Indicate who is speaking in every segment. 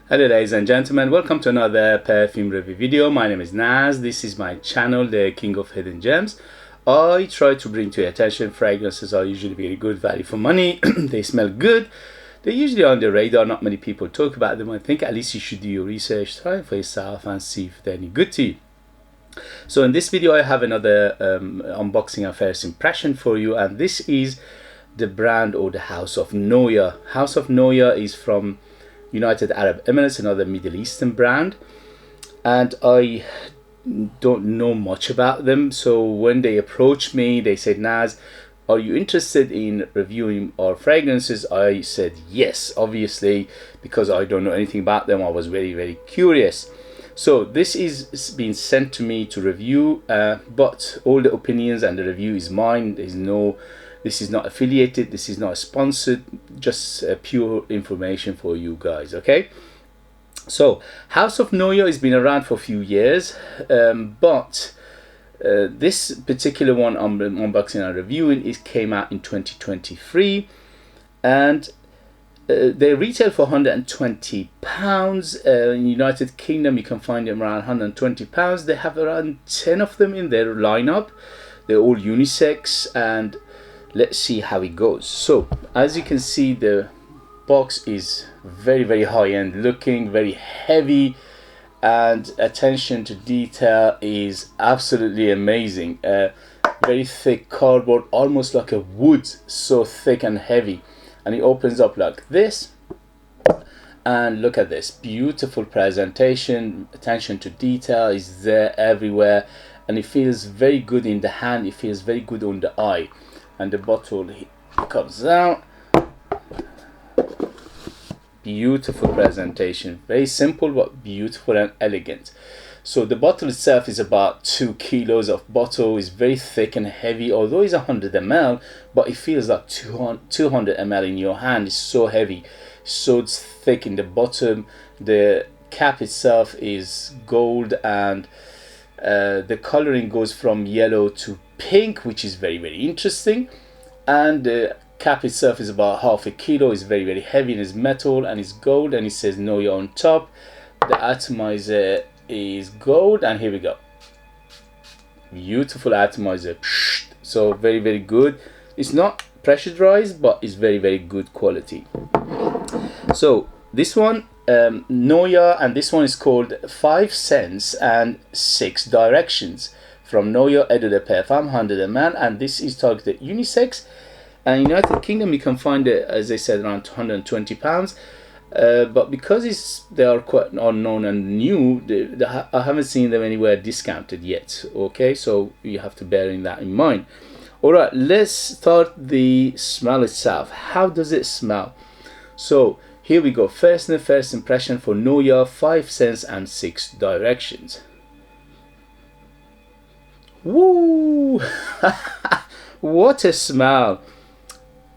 Speaker 1: Hello ladies and gentlemen, welcome to another perfume review video. My name is Naz. This is my channel, the King of Hidden Gems. I try to bring to your attention fragrances are usually very good value for money. They smell good. They're usually on the radar. Not many people talk about them. I think at least you should do your research, try it for yourself and see if they're any good to you. So in this video I have another unboxing and first impression for you, and this is the brand or the House of Noya. House of Noya is from United Arab Emirates, another Middle Eastern brand, and I don't know much about them. So when they approached me, they said, Naz, are you interested in reviewing our fragrances? I said yes, obviously, because I don't know anything about them. I was very curious. So this is being sent to me to review, but all the opinions and the review is mine. This is not affiliated, this is not sponsored, just pure information for you guys, okay? So House of Noya has been around for a few years, but this particular one I'm unboxing and reviewing came out in 2023, and they retail for £120. In United Kingdom you can find them around £120. They have around 10 of them in their lineup. They're all unisex, and let's see how it goes. So as you can see, the box is very high-end looking, very heavy, and attention to detail is absolutely amazing. Very thick cardboard, almost like a wood, so thick and heavy, and it opens up like this. And look at this beautiful presentation. Attention to detail is there everywhere, and it feels very good in the hand, it feels very good on the eye. And the bottle comes out. Beautiful presentation, very simple but beautiful and elegant. So the bottle itself is about 2 kilos of bottle. Is very thick and heavy, although it's 100 ml, but it feels like 200 ml in your hand. It's so heavy, so it's thick in the bottom. The cap itself is gold, and the coloring goes from yellow to pink, which is very interesting. And the cap itself is about half a kilo. It's very heavy, and it's metal, and it's gold, and it says Noya on top. The atomizer is gold, and here we go, beautiful atomizer. So very good. It's not pressurized, but it's very good quality. So this one, Noya, and this one is called 5 Scents and 6 Directions from Noya Eau de Parfum, 100 ml, and this is targeted unisex. And in United Kingdom you can find it, as I said, around £120. But because they are quite unknown and new, I haven't seen them anywhere discounted yet. Okay, so you have to bear that in mind. Alright, let's start the smell itself. How does it smell? So here we go. First impression for Noya, 5 Scents and 6 Directions. Woo! What a smell!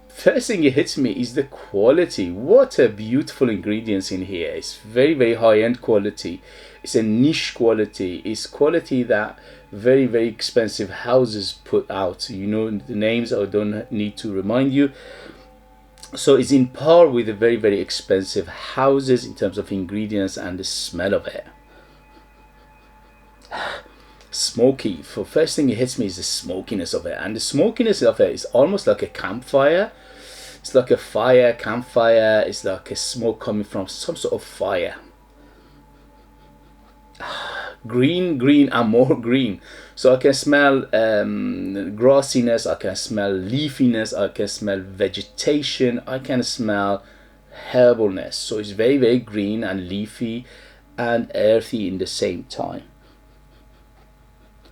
Speaker 1: First thing it hits me is the quality. What a beautiful ingredients in here. It's very high-end quality. It's a niche quality. It's quality that very expensive houses put out. You know the names, I don't need to remind you. So it's in par with the very expensive houses in terms of ingredients and the smell of it. Smoky. For first thing it hits me is the smokiness of it, and the smokiness of it is almost like a campfire. It's like a campfire. It's like a smoke coming from some sort of fire. Green and more green. So I can smell grassiness, I can smell leafiness, I can smell vegetation, I can smell herbalness. So it's very green and leafy and earthy in the same time.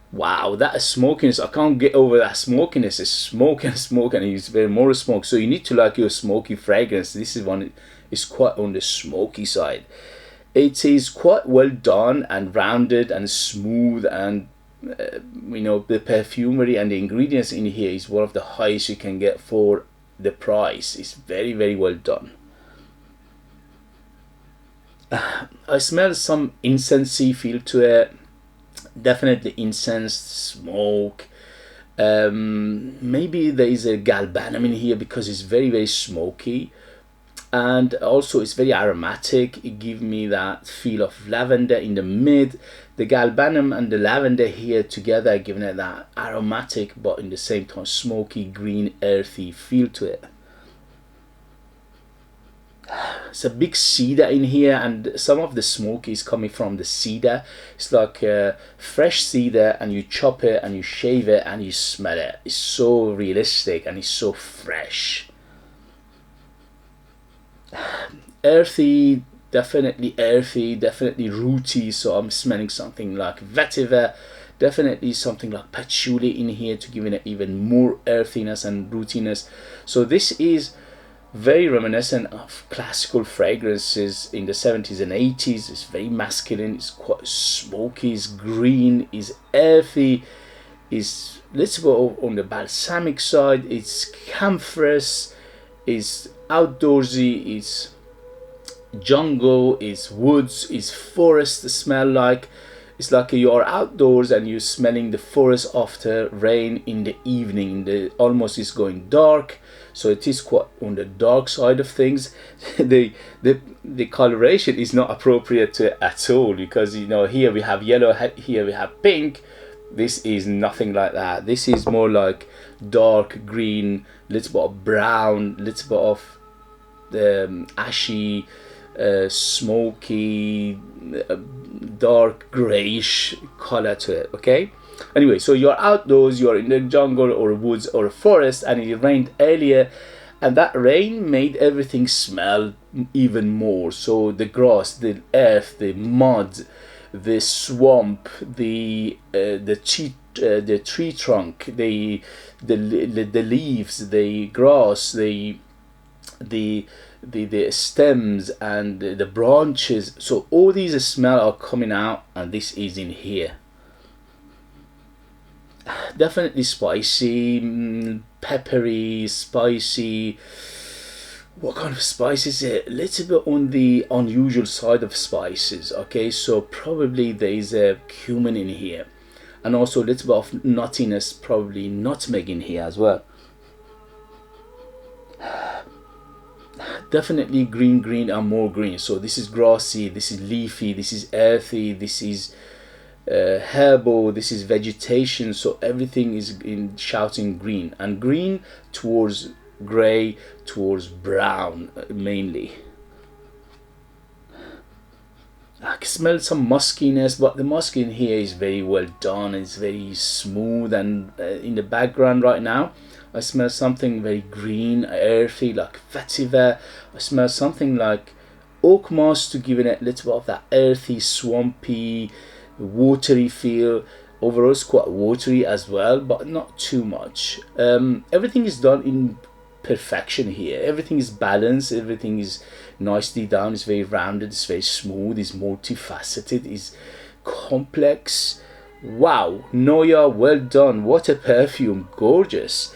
Speaker 1: Wow, that smokiness, I can't get over that smokiness. It's smoke and it's very more smoke. So you need to like your smoky fragrance. This is one is quite on the smoky side. It is quite well done and rounded and smooth, and you know, the perfumery and the ingredients in here is one of the highest you can get for the price. It's very well done. I smell some incensey feel to it. Definitely incense, smoke. Maybe there is a galbanum in here because it's very smoky. and also it's very aromatic. It gives me that feel of lavender in the mid. The galbanum and the lavender here together giving it that aromatic but in the same time smoky, green, earthy feel to it. It's a big cedar in here, and some of the smoke is coming from the cedar. It's like fresh cedar, and you chop it and you shave it and you smell it. It's so realistic and it's so fresh. Earthy, definitely rooty. So I'm smelling something like vetiver, definitely something like patchouli in here to give it even more earthiness and rootiness. So this is very reminiscent of classical fragrances in the 70s and 80s. It's very masculine, it's quite smoky, it's green, it's earthy, it's a little bit on the balsamic side, it's camphorous, it's outdoorsy, it's jungle, it's woods, it's forest smell. Like it's like you are outdoors and you're smelling the forest after rain in the evening. The almost is going dark, so it is quite on the dark side of things. the coloration is not appropriate to it at all, because you know, here we have yellow, here we have pink. This is nothing like that. This is more like dark green, little bit of brown, little bit of the ashy, smoky, dark grayish color to it. Okay, anyway, so you're outdoors, you're in the jungle or woods or a forest, and it rained earlier, and that rain made everything smell even more. So the grass, the earth, the mud, the swamp, the tree trunk, the leaves, the grass, the stems and the branches. So all these smell are coming out, and this is in here. Definitely spicy, peppery, spicy. What kind of spice is it? A little bit on the unusual side of spices. Okay, so probably there is a cumin in here, and also a little bit of nuttiness, probably nutmeg in here as well. Definitely green and more green. So this is grassy, this is leafy, this is earthy, this is herbal, this is vegetation. So everything is in shouting green, and green towards gray, towards brown mainly. I can smell some muskiness, but the musk in here is very well done. It's very smooth, and in the background right now I smell something very green, earthy, like vetiver. I smell something like oak moss to give it a little bit of that earthy, swampy, watery feel. Overall it's quite watery as well, but not too much. Everything is done in perfection here. Everything is balanced, everything is nicely done, it's very rounded, it's very smooth, it's multifaceted, it's complex. Wow, Noya, well done. What a perfume, gorgeous.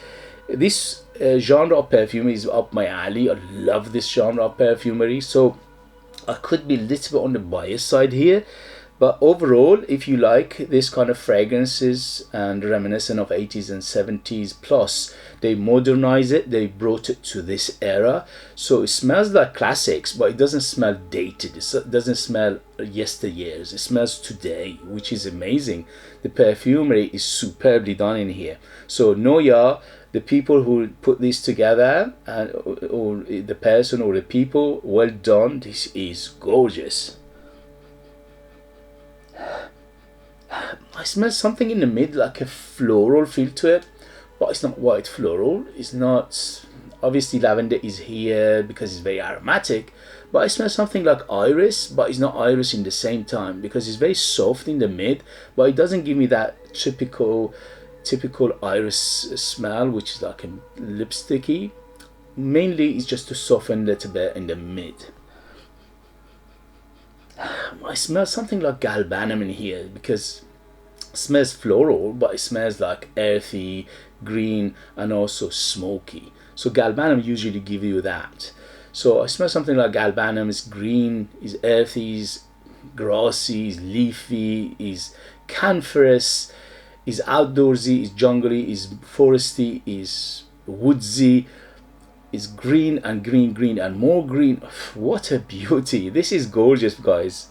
Speaker 1: This genre of perfume is up my alley. I love this genre of perfumery, so I could be a little bit on the bias side here, but overall, if you like this kind of fragrances and reminiscent of 80s and 70s, plus they modernize it, they brought it to this era, so it smells like classics, but it doesn't smell dated, it doesn't smell yesteryears, it smells today, which is amazing. The perfumery is superbly done in here. So Noya, the people who put this together, or the person or the people, well done. This is gorgeous. I smell something in the mid, like a floral feel to it, but it's not white floral. It's not, obviously lavender is here because it's very aromatic, but I smell something like iris, but it's not iris in the same time, because it's very soft in the mid, but it doesn't give me that typical iris smell, which is like a lipsticky. Mainly it's just to soften a little bit in the mid. I smell something like galbanum in here, because it smells floral, but it smells like earthy, green, and also smoky. So galbanum usually give you that. So I smell something like galbanum. Is green, is earthy, is grassy, is leafy, is camphorous, is outdoorsy, is jungly, is foresty, is woodsy. is green and green, green and more green. What a beauty. This is gorgeous, guys.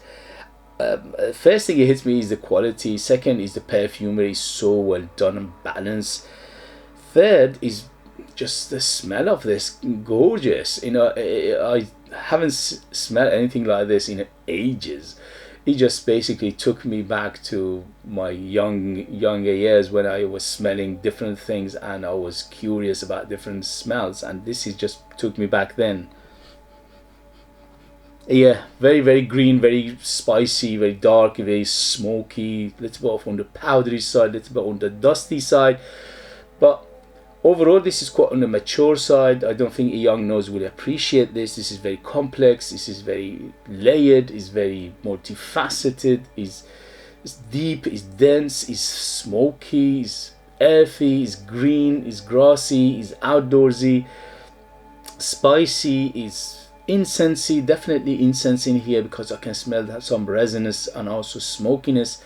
Speaker 1: First thing it hits me is the quality. Second is the perfumery, so well done and balanced. Third is just the smell of this, gorgeous. You know, I haven't smelled anything like this in ages. It just basically took me back to my younger years when I was smelling different things and I was curious about different smells, and this is just took me back then. Yeah, very, very green, very spicy, very dark, very smoky, little bit on the powdery side, little bit on the dusty side, but overall this is quite on the mature side. I don't think a young nose will appreciate this. This is very complex, this is very layered, is very multifaceted, is deep, is dense, is smoky, is earthy, is green, is grassy, is outdoorsy, spicy, is incensey, definitely incense in here because I can smell that some resinous and also smokiness,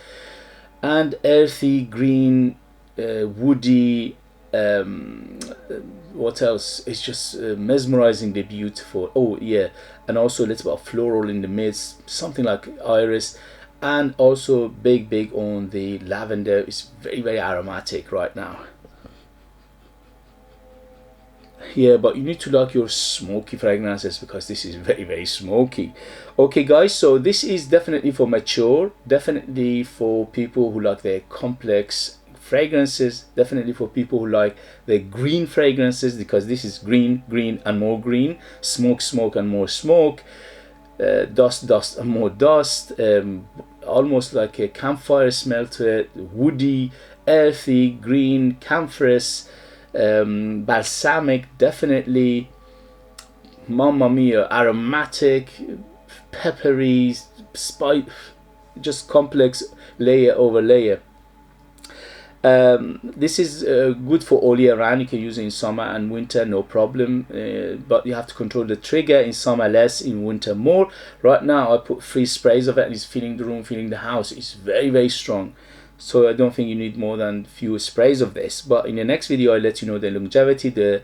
Speaker 1: and earthy, green, woody. What else? It's just mesmerizingly beautiful. Oh yeah, and also a little bit of floral in the midst, something like iris, and also big on the lavender. It's very, very aromatic right now. Yeah, but you need to like your smoky fragrances because this is very, very smoky. Okay guys, so this is definitely for mature, definitely for people who like their complex fragrances, definitely for people who like the green fragrances because this is green, green and more green, smoke, smoke and more smoke, dust, dust and more dust, almost like a campfire smell to it, woody, earthy, green, camphorous, balsamic, definitely, mamma mia, aromatic, peppery, spice, just complex layer over layer. This is good for all year round. You can use it in summer and winter, no problem, but you have to control the trigger. In summer less, in winter more. Right now I put 3 sprays of it and it's filling the room, filling the house. It's very, very strong, so I don't think you need more than few sprays of this, but in the next video I'll let you know the longevity, the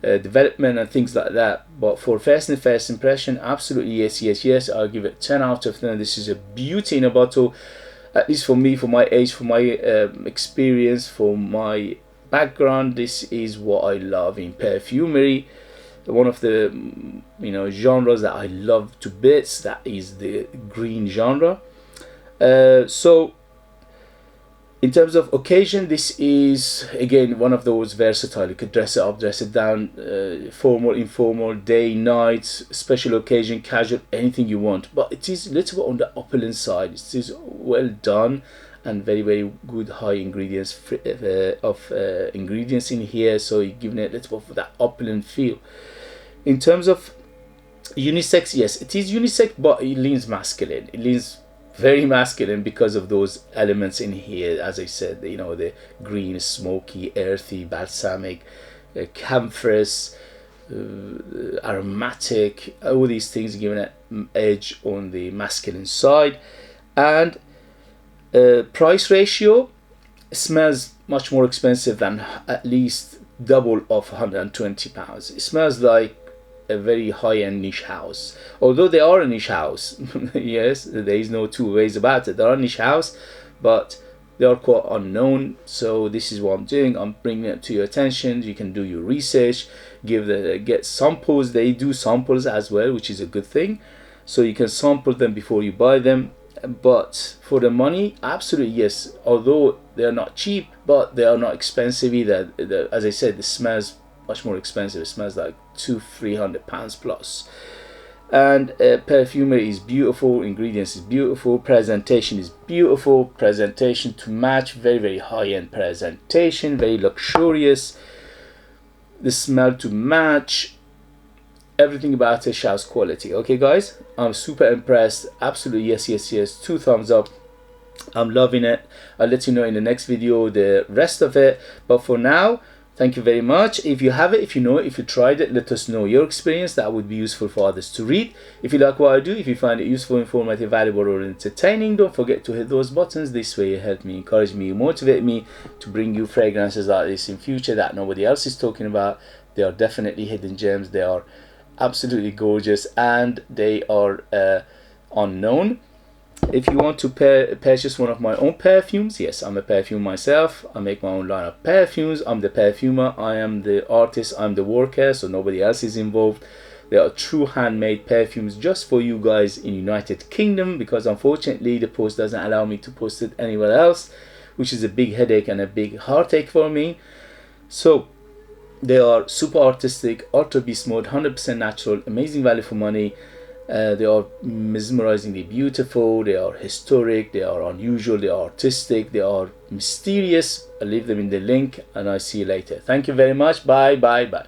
Speaker 1: development and things like that. But for first impression, absolutely yes, yes, yes. I'll give it 10 out of 10. This is a beauty in a bottle, at least for me, for my age, for my experience, for my background. This is what I love in perfumery. One of the genres that I love to bits, that is the green genre. So in terms of occasion, this is again one of those versatile. You could dress it up, dress it down, formal, informal, day, night, special occasion, casual, anything you want. But it is a little bit on the opulent side. It is well done and very, very good high ingredients ingredients in here. So you're giving it a little bit of that opulent feel. In terms of unisex, yes, it is unisex, but it leans masculine. It leans very masculine because of those elements in here. As I said, the green, smoky, earthy, balsamic, camphorous, aromatic, all these things giving an edge on the masculine side. And price ratio, smells much more expensive than at least double of £120. It smells like a very high-end niche house, although they are a niche house. Yes, there is no two ways about it. They are a niche house, but they are quite unknown. So this is what I'm doing. I'm bringing it to your attention. You can do your research, get samples. They do samples as well, which is a good thing. So you can sample them before you buy them. But for the money, absolutely yes. Although they are not cheap, but they are not expensive either. As I said, the smells much more expensive. It smells like £200–300 plus. And perfumery is beautiful, ingredients is beautiful, presentation is beautiful, presentation to match, very, very high-end presentation, very luxurious, the smell to match, everything about it shouts quality. Okay guys, I'm super impressed. Absolutely yes, yes, yes, 2 thumbs up. I'm loving it. I'll let you know in the next video the rest of it, but for now, thank you very much. If you have it, if you know it, if you tried it, let us know your experience. That would be useful for others to read. If you like what I do, if you find it useful, informative, valuable or entertaining, don't forget to hit those buttons. This way you help me, encourage me, motivate me to bring you fragrances like this in future that nobody else is talking about. They are definitely hidden gems. They are absolutely gorgeous, and they are unknown. If you want to purchase one of my own perfumes, yes, I'm a perfume myself. I make my own line of perfumes. I'm the perfumer. I am the artist. I'm the worker, so nobody else is involved. They are true handmade perfumes just for you guys in United Kingdom, because unfortunately the post doesn't allow me to post it anywhere else, which is a big headache and a big heartache for me. So they are super artistic, ultra beast mode, 100% natural, amazing value for money. They are mesmerizingly beautiful, they are historic, they are unusual, they are artistic, they are mysterious. I'll leave them in the link, and I'll see you later. Thank you very much. Bye, bye, bye.